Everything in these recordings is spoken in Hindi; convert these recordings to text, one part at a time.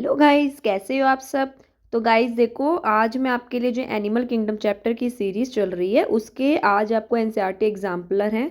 हेलो गाइस, कैसे हो आप सब। तो गाइस देखो, आज मैं आपके लिए जो एनिमल किंगडम चैप्टर की सीरीज चल रही है उसके आज आपको एनसीईआरटी एग्जाम्पलर हैं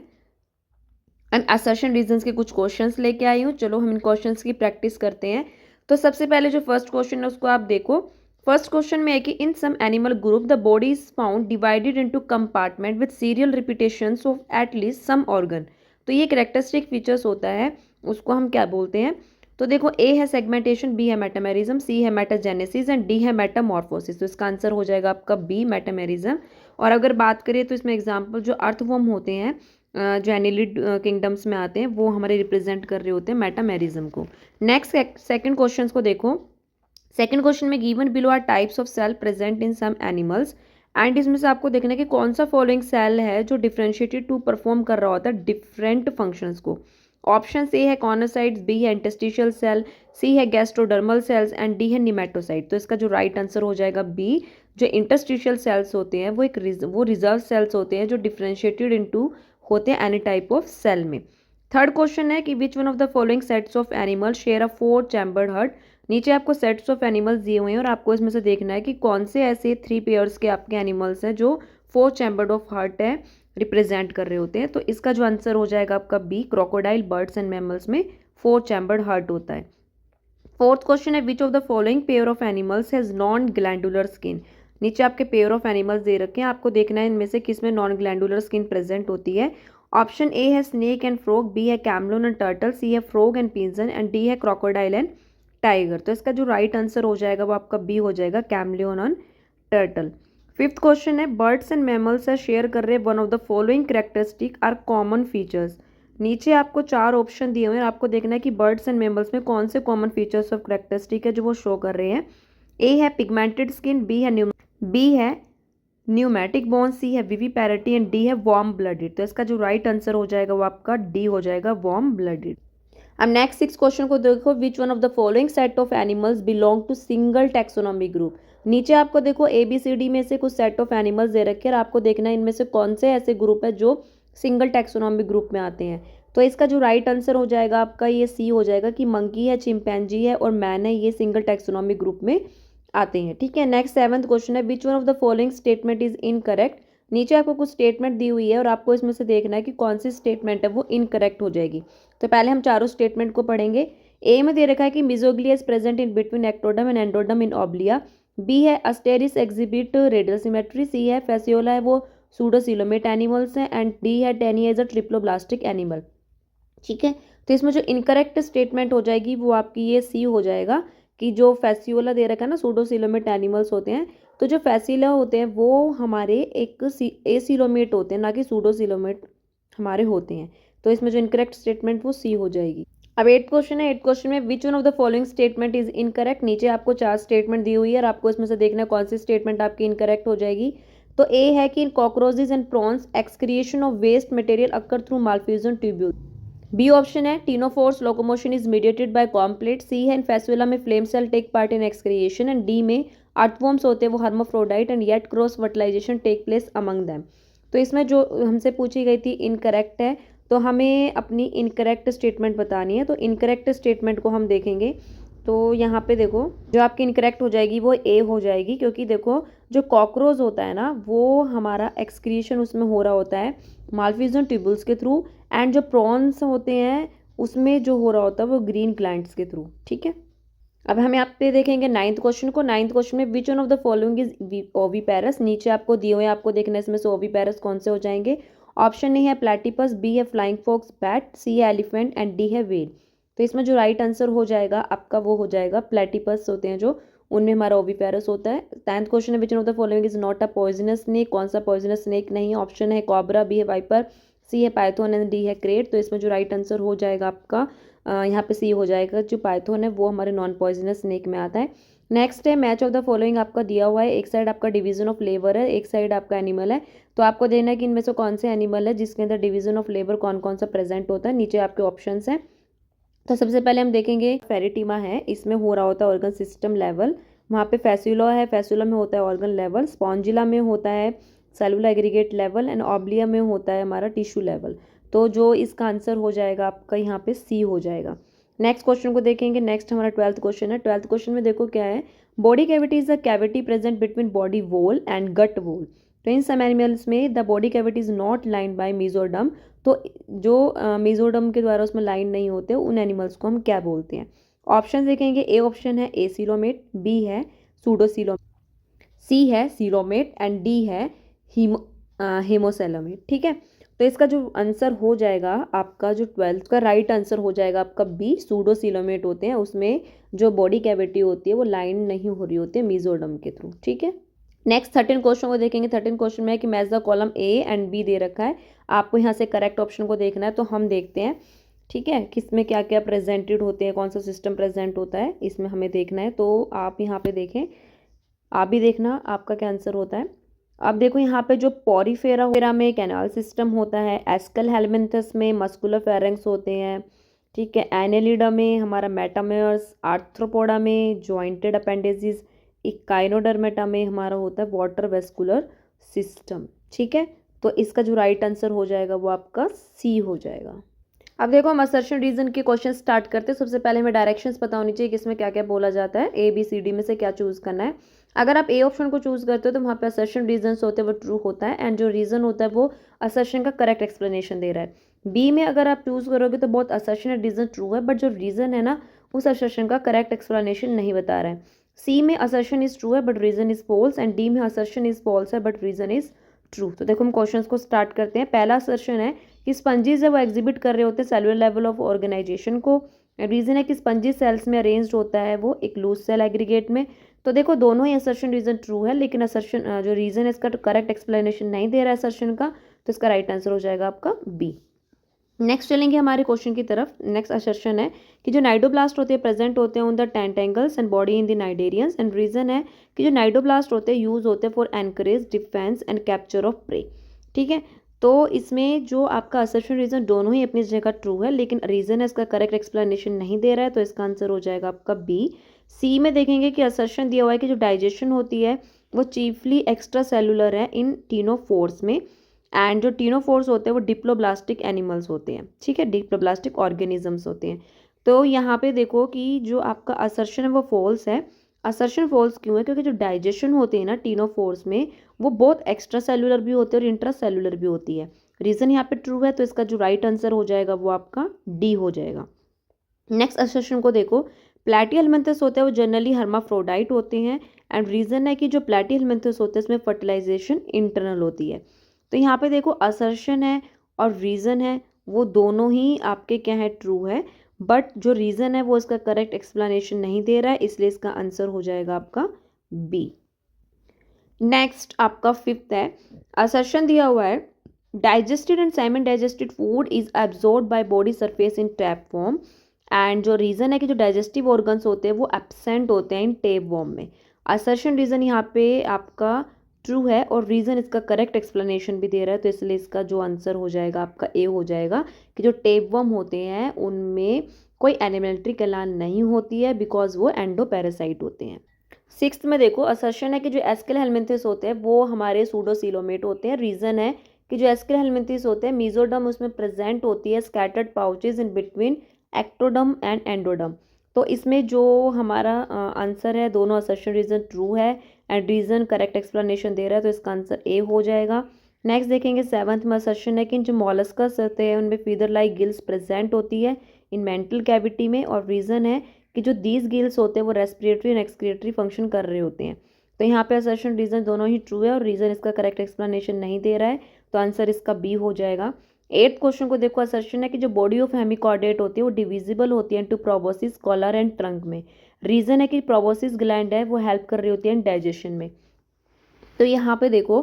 एंड असर्शन रीजंस के कुछ क्वेश्चंस लेके आई हूँ। चलो हम इन क्वेश्चंस की प्रैक्टिस करते हैं। तो सबसे पहले जो फर्स्ट क्वेश्चन है उसको आप देखो। फर्स्ट क्वेश्चन में है कि in some animal group the body is found divided into compartment with serial repetitions of at least some organ. तो ये कैरेक्टरिस्टिक फीचर्स होता है, उसको हम क्या बोलते हैं। तो देखो, ए है सेगमेंटेशन, बी है मेटामेरिज्म, सी है मेटाजेनेसिस एंड डी है मेटामॉर्फोसिस। तो इसका आंसर हो जाएगा आपका बी, मेटामेरिज्म। और अगर बात करें तो इसमें एग्जाम्पल जो अर्थवॉर्म होते हैं, जो एनिलिड किंगडम्स में आते हैं, वो हमारे रिप्रेजेंट कर रहे होते हैं मेटामेरिज्म को। नेक्स्ट सेकंड क्वेश्चन को देखो। सेकंड क्वेश्चन में given below are types of cell present in some animals and इसमें से आपको देखना है कि कौन सा फॉलोइंग सेल है जो डिफ्रेंशिएटेड टू परफॉर्म कर रहा होता है डिफरेंट फंक्शंस को। ऑप्शन ए है कॉर्नोसाइट्स, बी है इंटरस्टिशियल सेल, सी है गैस्ट्रोडर्मल सेल्स एंड डी है निमेटोसाइट। तो इसका जो राइट आंसर हो जाएगा बी। जो इंटरस्टिशियल सेल्स होते हैं वो रिजर्व सेल्स होते हैं जो डिफ्रेंशिएटेड इनटू होते हैं एनी टाइप ऑफ सेल में। थर्ड क्वेश्चन है कि विच one of the following sets of animal share a 4 chambered heart. नीचे आपको सेट्स ऑफ एनिमल्स दिए हुए हैं और आपको इसमें से देखना है कि कौन से ऐसे 3 पेयर्स के आपके एनिमल्स हैं जो 4 चैम्बर्ड ऑफ हार्ट है रिप्रेजेंट कर रहे होते हैं। तो इसका जो आंसर हो जाएगा आपका B. Crocodile, birds and mammals में 4 चैम्बर्ड हार्ट होता है। फोर्थ क्वेश्चन है which of the following pair of animals has non glandular skin. नीचे आपके पेयर ऑफ एनिमल्स दे रखे हैं, आपको देखना है इनमें से किसमें नॉन ग्लैंडुलर स्किन प्रेजेंट होती है। ऑप्शन ए है स्नेक एंड फ्रॉग, बी है कैमलोन एंड टर्टल, सी है frog and pigeon and D है क्रोकोडाइल एंड टाइगर। तो इसका जो राइट आंसर हो जाएगा वो आपका बी हो जाएगा, chameleon and turtle. Fifth question है बर्ड्स एंड मैमल्स है शेयर कर रहे one of the following characteristic are common features. नीचे आपको 4 ऑप्शन दिए हुए हैं, आपको देखना है कि बर्ड्स एंड मैमल्स में कौन से कॉमन फीचर्स ऑफ कैरेक्टरिस्टिक है जो वो शो कर रहे हैं। ए है पिगमेंटेड स्किन, बी है न्यूमेटिक बोन, सी है विविपैरिटी एंड डी है वार्म ब्लडेड। तो इसका जो राइट आंसर हो जाएगा वो आपका डी हो जाएगा, वार्म ब्लडेड। अब नेक्स्ट 6 क्वेश्चन को देखो। Which one of the following set of animals belong to single taxonomy group. नीचे आपको देखो ए बी सी डी में से कुछ सेट ऑफ एनिमल्स दे रखे हैं और आपको देखना है इनमें से कौन से ऐसे ग्रुप है जो सिंगल टैक्सोनॉमी ग्रुप में आते हैं। तो इसका जो राइट आंसर हो जाएगा आपका ये सी हो जाएगा कि मंकी है, चिंपैंजी है और मैन है, ये सिंगल टैक्सोनॉमी ग्रुप में आते हैं। ठीक है। नेक्स्ट 7th क्वेश्चन है विच one of the following statement is incorrect. नीचे आपको कुछ स्टेटमेंट दी हुई है और आपको इसमें से देखना है कि कौन सी स्टेटमेंट है वो इनकरेक्ट हो जाएगी। तो पहले हम चारों स्टेटमेंट को पढ़ेंगे। ए में दे रखा है कि mesoglea is present in between ectoderm and endoderm in Obelia. B है Asterias exhibit radial symmetry. C है फेसियोला है वो सूडोसिलोमेट एनिमल्स हैं एंड डी है Taenia is a triploblastic animal. ठीक है। तो इसमें जो इनकरेक्ट स्टेटमेंट हो जाएगी वो आपकी ये सी हो जाएगा कि जो फेसियोला दे रखा है ना, सूडोसिलोमेट एनिमल्स होते हैं। तो जो फेसियोला होते हैं वो हमारे एक एसिलोमेट होते हैं, ना कि सूडोसिलोमेट हमारे होते हैं। तो इसमें जो इनकरेक्ट स्टेटमेंट वो सी हो जाएगी। अब 8th क्वेश्चन है। 8th क्वेश्चन में विच one of the following statement is incorrect. नीचे आपको 4 स्टेटमेंट दी हुई है और आपको इसमें से देखना है कौन सी स्टेटमेंट आपकी इनकरेक्ट हो जाएगी। तो ए है कि in cockroaches and prawns excretion of waste material occur through Malpighian tubule. B option है Ctenophores locomotion is mediated by comb plates. C है इन फेसुला में flame cell take part in excretion and D में अर्थवॉर्म्स होते हैं वो hermaphrodite and yet cross fertilization take place among them. तो इसमें जो हमसे पूछी गई थी इनकरेक्ट है, तो हमें अपनी इनकरेक्ट स्टेटमेंट बतानी है। तो इनकरेक्ट स्टेटमेंट को हम देखेंगे। तो यहाँ पे देखो जो आपकी इनकरेक्ट हो जाएगी वो ए हो जाएगी, क्योंकि देखो जो कॉकरोच होता है ना वो हमारा एक्सक्रीशन उसमें हो रहा होता है मालफिजन ट्यूबल्स के थ्रू एंड जो प्रॉन्स होते हैं उसमें जो हो रहा होता है वो ग्रीन ग्लैंड्स के थ्रू। ठीक है। अब हम यहाँ पे देखेंगे 9th क्वेश्चन को। 9th क्वेश्चन में विच one of the following is oviparous. नीचे आपको दिए हुए हैं, आपको देखना है इसमें से ओविपेरस कौन से हो जाएंगे। ऑप्शन ए है प्लेटिपस, बी है फ्लाइंग फॉक्स बैट, सी है एलिफेंट एंड डी है व्हेल। तो इसमें जो राइट आंसर हो जाएगा आपका वो हो जाएगा प्लेटिपस होते हैं जो, उनमें हमारा ओविपेरस होता है। 10th क्वेश्चन है विच one of the following is not a poisonous snake. कौन सा पॉइजनस स्नेक नहीं है। ऑप्शन है कॉबरा, बी है वाइपर, सी है पाइथन एंड डी है क्रेट। तो इसमें जो राइट आंसर हो जाएगा आपका यहाँ पे सी हो जाएगा, जो पाइथन है वो हमारे नॉन पॉइजनस स्नेक में आता है। नेक्स्ट है मैच ऑफ द फॉलोइंग आपका दिया हुआ है। एक साइड आपका डिवीजन ऑफ लेबर है, एक साइड आपका एनिमल है। तो आपको देना है कि इनमें से कौन से एनिमल है जिसके अंदर डिवीजन ऑफ लेबर कौन कौन सा प्रेजेंट होता है। नीचे आपके ऑप्शंस हैं। तो सबसे पहले हम देखेंगे फेरिटीमा है, इसमें हो रहा होता है ऑर्गन सिस्टम लेवल। वहाँ पे फेसुला है, फेसुला में होता है ऑर्गन लेवल। स्पॉन्जिला में होता है सेलुलर एग्रीगेट लेवल एंड ऑब्लिया में होता है हमारा टिश्यू लेवल। तो जो इसका आंसर हो जाएगा आपका यहाँ पे सी हो जाएगा। नेक्स्ट क्वेश्चन को देखेंगे। नेक्स्ट हमारा 12th क्वेश्चन है। 12th क्वेश्चन में देखो क्या है, body cavity is a cavity present between body wall and gut wall. तो इन सम एनिमल्स में the body cavity is not lined by mesoderm. तो जो मेसोडर्म के द्वारा उसमें लाइन नहीं होते उन एनिमल्स को हम क्या बोलते हैं। ऑप्शन देखेंगे। ए ऑप्शन है एसिलोमेट, बी है सूडोसिलोमेट, सी है सीलोमेट एंड डी है हेमोसेलोमेट। ठीक है, तो इसका जो आंसर हो जाएगा आपका, जो 12th का राइट आंसर हो जाएगा आपका बी, सूडोसिलोमेट होते हैं। उसमें जो बॉडी कैविटी होती है वो लाइन नहीं हो रही होती है मेसोडर्म के थ्रू। ठीक है, नेक्स्ट 13 क्वेश्चन को देखेंगे। 13 क्वेश्चन में है कि match the column A and B दे रखा है, आपको यहाँ से करेक्ट ऑप्शन को देखना है। तो हम देखते हैं, ठीक है, किसमें क्या क्या प्रेजेंटेड होते हैं, कौन सा सिस्टम प्रेजेंट होता है, इसमें हमें देखना है। तो आप यहाँ पे देखें, आप भी देखना आपका क्या आंसर होता है। अब देखो यहाँ पे जो पॉरीफेरा में कैनाल सिस्टम होता है, एस्कल हेलमिन्थस में मस्कुलर फेरेंक्स होते हैं। ठीक है, एनेलिडा में हमारा मेटामेयर्स, आर्थ्रोपोडा में जॉइंटेड अपेंडेजिस, इकाइनोडर्मेटा में हमारा होता है वाटर वेस्कुलर सिस्टम। ठीक है, तो इसका जो राइट आंसर हो जाएगा वो आपका सी हो जाएगा। अब देखो हम असर्शन रीजन के क्वेश्चन स्टार्ट करते हैं। सबसे पहले हमें डायरेक्शंस पता होनी चाहिए कि इसमें क्या क्या बोला जाता है, ए बी सी डी में से क्या चूज करना है। अगर आप ए ऑप्शन को चूज करते हो तो वहाँ पे असर्शन रीजन्स होते हैं वो ट्रू होता है, एंड जो रीजन होता है वो असर्शन का करेक्ट एक्सप्लेनेशन दे रहा है। बी में अगर आप चूज करोगे तो बहुत असर्शन एंड रीजन ट्रू है, बट जो रीजन है ना उस असर्शन का करेक्ट एक्सप्लेनेशन नहीं बता रहा है। सी में असर्शन इज ट्रू है but reason is false, and D में असर्शन इज फॉल्स है बट रीजन इज ट्रू। तो देखो हम क्वेश्चंस को स्टार्ट करते हैं। पहला असर्शन है कि स्पंजीज है वो एग्जिबिट कर रहे होते हैं सेलुलर लेवल ऑफ ऑर्गेनाइजेशन को। रीजन है कि स्पंजी सेल्स में अरेंज्ड होता है वो एक लूज सेल एग्रीगेट में। तो देखो दोनों ही असर्शन रीजन ट्रू है, लेकिन असर्शन जो रीजन है इसका करेक्ट एक्सप्लेनेशन नहीं दे रहा है असर्शन का, तो इसका राइट आंसर हो जाएगा आपका बी। नेक्स्ट चलेंगे हमारे क्वेश्चन की तरफ। नेक्स्ट असर्शन है कि जो नाइडोब्लास्ट होते हैं प्रेजेंट होते हैं on the tentacles and body in the cnidarians, and reason है कि जो नाइडोब्लास्ट होते हैं यूज होते हैं for anchorage, defence and capture of prey. ठीक है, तो इसमें जो आपका असर्शन रीजन दोनों ही अपनी जगह ट्रू है, लेकिन रीजन है इसका करेक्ट एक्सप्लेनेशन नहीं दे रहा है, तो इसका आंसर हो जाएगा आपका बी। सी में देखेंगे कि असर्शन दिया हुआ है कि जो डाइजेशन होती है वो चीफली एक्स्ट्रा सेलुलर है इन टीनोफोर्स में, एंड जो टीनोफोर्स होते हैं वो डिप्लोब्लास्टिक एनिमल्स होते हैं। ठीक है, डिप्लोब्लास्टिक ऑर्गेनिजम्स होते हैं। तो यहाँ पे देखो कि जो आपका असर्शन है वो फॉल्स है। असर्शन फॉल्स क्यों है, क्योंकि जो डाइजेशन होती है ना टीनोफोर्स में वो बहुत एक्स्ट्रा सेलुलर भी होती है और इंट्रा सेलुलर भी होती है। रीजन यहाँ पे ट्रू है, तो इसका जो राइट आंसर हो जाएगा वो आपका डी हो जाएगा। नेक्स्ट असर्शन को देखो। प्लैटिहेल्मिन्थस होते हैं वो जनरली हर्माफ्रोडाइट होते हैं, एंड रीजन है कि जो प्लैटिहेल्मिन्थस होते हैं उसमें फर्टिलाइजेशन इंटरनल होती है। तो यहाँ पे देखो असर्शन है और रीज़न है वो दोनों ही आपके क्या है ट्रू है, बट जो रीज़न है वो इसका करेक्ट एक्सप्लेनेशन नहीं दे रहा है, इसलिए इसका आंसर हो जाएगा आपका बी। नेक्स्ट आपका 5th है। असर्शन दिया हुआ है digested and semi digested food is absorb by body surface in tap form, and जो रीज़न है कि जो डाइजेस्टिव ऑर्गन्स होते हैं वो एब्सेंट होते हैं इन टेप वॉर्म में। असर्शन रीज़न यहाँ पे आपका ट्रू है और रीज़न इसका करेक्ट एक्सप्लेनेशन भी दे रहा है, तो इसलिए इसका जो आंसर हो जाएगा आपका ए हो जाएगा कि जो टेपवर्म होते हैं उनमें कोई एनिमल्ट्री कलान नहीं होती है, बिकॉज वो एंडोपैरासाइट होते हैं। 6th में देखो असर्शन है कि जो एस्केल हेलमिन्थस होते हैं वो हमारे सूडोसिलोमेट होते हैं। रीज़न है कि जो एस्केल हेलमिन्थस होते हैं मेसोडर्म उसमें प्रेजेंट होती है scattered pouches in between ectoderm and endoderm. तो इसमें जो हमारा आंसर है दोनों असर्शन रीज़न ट्रू है एंड रीज़न करेक्ट एक्सप्लेनेशन दे रहा है, तो इसका आंसर ए हो जाएगा। नेक्स्ट देखेंगे 7th में असर्शन है कि जो मॉलस्कस होते हैं उनमें फीदर लाइक गिल्स प्रेजेंट होती है इन मेंटल कैविटी में, और रीज़न है कि जो दीज गिल्स होते हैं वो रेस्पिरेटरी एंड एक्सक्रिएटरी फंक्शन कर रहे होते हैं। तो यहाँ पे असर्शन रीज़न दोनों ही ट्रू है और रीज़न इसका करेक्ट एक्सप्लेनेशन नहीं दे रहा है, तो आंसर इसका बी हो जाएगा। 8th क्वेश्चन को देखो। असर्शन है कि जो बॉडी ऑफ हेमिकॉर्डेट होती है वो डिविजिबल होती है into proboscis, collar and trunk में। रीज़न है कि प्रोबोसिस ग्लैंड है वो हेल्प कर रही होती है डाइजेशन में। तो यहाँ पे देखो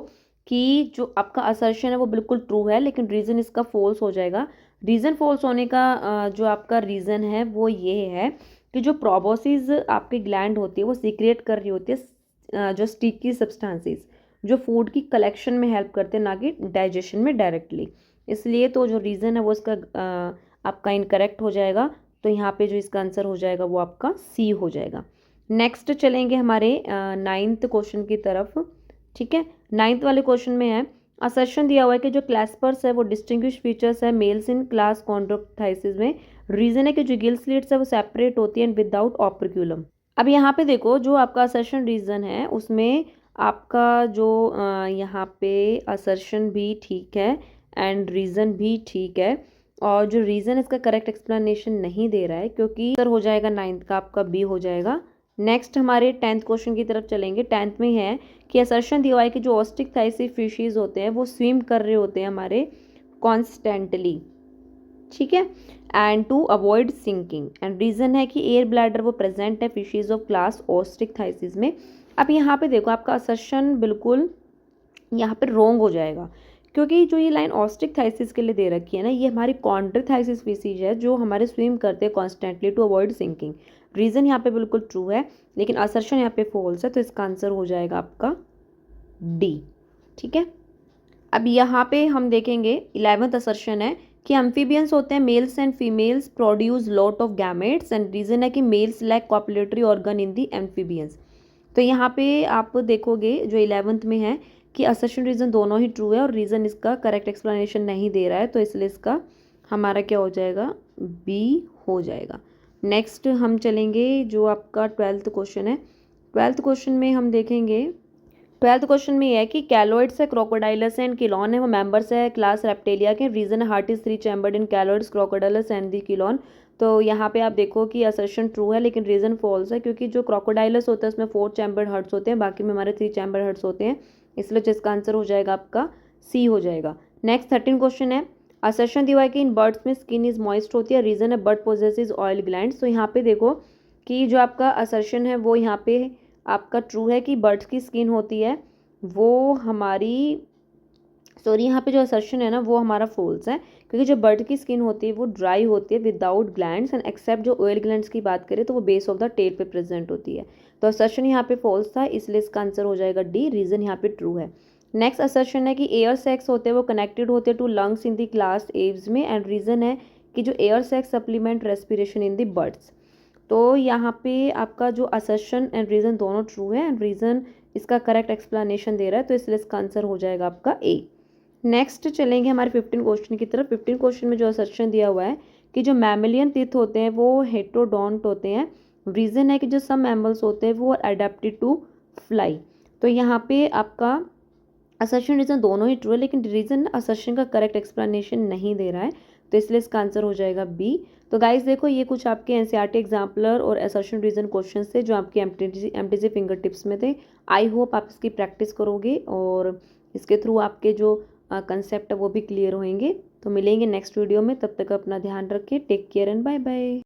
कि जो आपका असर्शन है वो बिल्कुल ट्रू है, लेकिन रीज़न इसका फॉल्स हो जाएगा। रीज़न फॉल्स होने का जो आपका रीज़न है वो ये है कि जो प्रोबोसिस आपकी ग्लैंड होती है वो सीक्रेट कर रही होती है जो स्टिकी सब्सटेंसेस जो फूड की कलेक्शन में हेल्प करते हैं, ना कि डाइजेशन में डायरेक्टली। इसलिए तो जो रीज़न है वो इसका आपका इनकरेक्ट हो जाएगा, तो यहाँ पे जो इसका आंसर हो जाएगा वो आपका सी हो जाएगा। नेक्स्ट चलेंगे हमारे 9th क्वेश्चन की तरफ। ठीक है, 9th वाले क्वेश्चन में है असर्शन दिया हुआ है कि जो क्लैस्पर्स है वो डिस्टिंग्विश फीचर्स है मेल्स इन क्लास कॉन्ड्रोक्टाइसिस में। रीज़न है कि जो गिल स्लिट्स है वो सेपरेट होती है एंड विदाउट ऑपरक्यूलम। अब यहाँ पे देखो जो आपका असर्शन रीज़न है उसमें आपका जो यहाँ पे असर्शन भी ठीक है एंड रीज़न भी ठीक है, और जो रीज़न इसका करेक्ट एक्सप्लेनेशन नहीं दे रहा है क्योंकि आंसर हो जाएगा 9th का आपका बी हो जाएगा। नेक्स्ट हमारे 10th क्वेश्चन की तरफ चलेंगे। 10th में है कि असर्शन दिया हुआ है कि जो ऑस्टिकथाइसिस फिशीज होते हैं वो स्विम कर रहे होते हैं हमारे कॉन्स्टेंटली, ठीक है, and to avoid sinking, and reason है कि एयर ब्लैडर वो प्रेजेंट है फिशीज ऑफ क्लास ऑस्टिकथाइसिस में। अब यहाँ पे देखो आपका असर्शन बिल्कुल यहाँ पे रोंग हो जाएगा क्योंकि जो ये लाइन ऑस्टिकथाइसिस के लिए दे रखी है ना, ये हमारी कॉन्ट्राथाइसिस स्पीसीज है जो हमारे स्विम करते हैं constantly to avoid sinking. Reason यहाँ पे बिल्कुल ट्रू है लेकिन असर्शन यहाँ पे फॉल्स है, तो इसका आंसर हो जाएगा आपका डी, ठीक है। अब यहाँ पे हम देखेंगे 11th असर्शन है कि एम्फीबियंस होते हैं males and females produce lot of gametes, and reason है कि males lack copulatory organ in the amphibians. तो यहाँ पे आप देखोगे जो 11th में है कि असर्शन रीज़न दोनों ही ट्रू है और रीज़न इसका करेक्ट एक्सप्लेनेशन नहीं दे रहा है, तो इसलिए इसका हमारा क्या हो जाएगा, बी हो जाएगा। नेक्स्ट हम चलेंगे जो आपका 12th क्वेश्चन है। 12th क्वेश्चन में हम देखेंगे, 12th क्वेश्चन में ये है कि कैलोइड्स है, क्रोकोडाइलस एंड किलॉन है, वो मेंबर्स है क्लास रेप्टेलिया के। रीजन है heart is 3 chambered in Calotes, Crocodilus and the Chelone. तो यहाँ पे आप देखो कि असर्शन ट्रू है लेकिन रीजन फॉल्स है क्योंकि जो क्रोकोडाइलस होता है उसमें 4 चैम्बर्ड हार्ट्स होते हैं, बाकी में हमारे 3 चैम्बर्ड हार्ट्स होते हैं, इसलिए जिसका आंसर हो जाएगा आपका सी हो जाएगा। नेक्स्ट 13 क्वेश्चन है, असर्शन दिया है कि इन बर्ड्स में स्किन इज मॉइस्ट होती है। रीजन है बर्ड पोजेसेस ऑयल ग्लैंड्स। तो यहाँ पे देखो कि जो आपका असर्शन है वो यहाँ पे आपका ट्रू है कि बर्ड्स की स्किन होती है वो हमारी, सॉरी यहाँ पे जो असर्शन है ना वो हमारा फॉल्स है क्योंकि जो बर्ड की स्किन होती है वो ड्राई होती है विदाउट ग्लैंड्स, एंड एक्सेप्ट जो ऑयल ग्लैंड्स की बात करें तो वो बेस ऑफ द टेल पे प्रेजेंट होती है। तो असर्शन यहाँ पे फॉल्स था इसलिए इसका आंसर हो जाएगा डी, रीजन यहाँ पे ट्रू है। नेक्स्ट असर्शन है कि एयर सेक्स होते हैं वो कनेक्टेड होते हैं to lungs in the class Aves में, एंड रीजन है कि जो air sacs supplement respiration in the birds. तो यहाँ पे आपका जो असर्शन एंड रीज़न दोनों ट्रू है एंड रीज़न इसका करेक्ट एक्सप्लेनेशन दे रहा है, तो इसलिए इसका आंसर हो जाएगा आपका ए। नेक्स्ट चलेंगे हमारे 15 क्वेश्चन की तरफ। 15 क्वेश्चन में जो असर्शन दिया हुआ है कि जो मैमलियन टीथ होते हैं वो हेट्रोडोंट होते हैं। रीज़न है कि जो सब मैमल्स होते हैं वो अडेप्टेड टू फ्लाई। तो यहाँ पे आपका असर्शन रीज़न दोनों ही ट्रू है लेकिन रीज़न असर्शन का करेक्ट एक्सप्लेनेशन नहीं दे रहा है, तो इसलिए इसका आंसर हो जाएगा बी। तो गाइस देखो ये कुछ आपके एनसीईआरटी एग्जाम्पलर और असर्शन रीज़न क्वेश्चन थे जो आपके एमटीजी फिंगर टिप्स में थे। आई होप आप इसकी प्रैक्टिस करोगे और इसके थ्रू आपके जो कंसेप्ट है वो भी क्लियर होंगे। तो मिलेंगे नेक्स्ट वीडियो में, तब तक अपना ध्यान रखिए, take care and bye bye.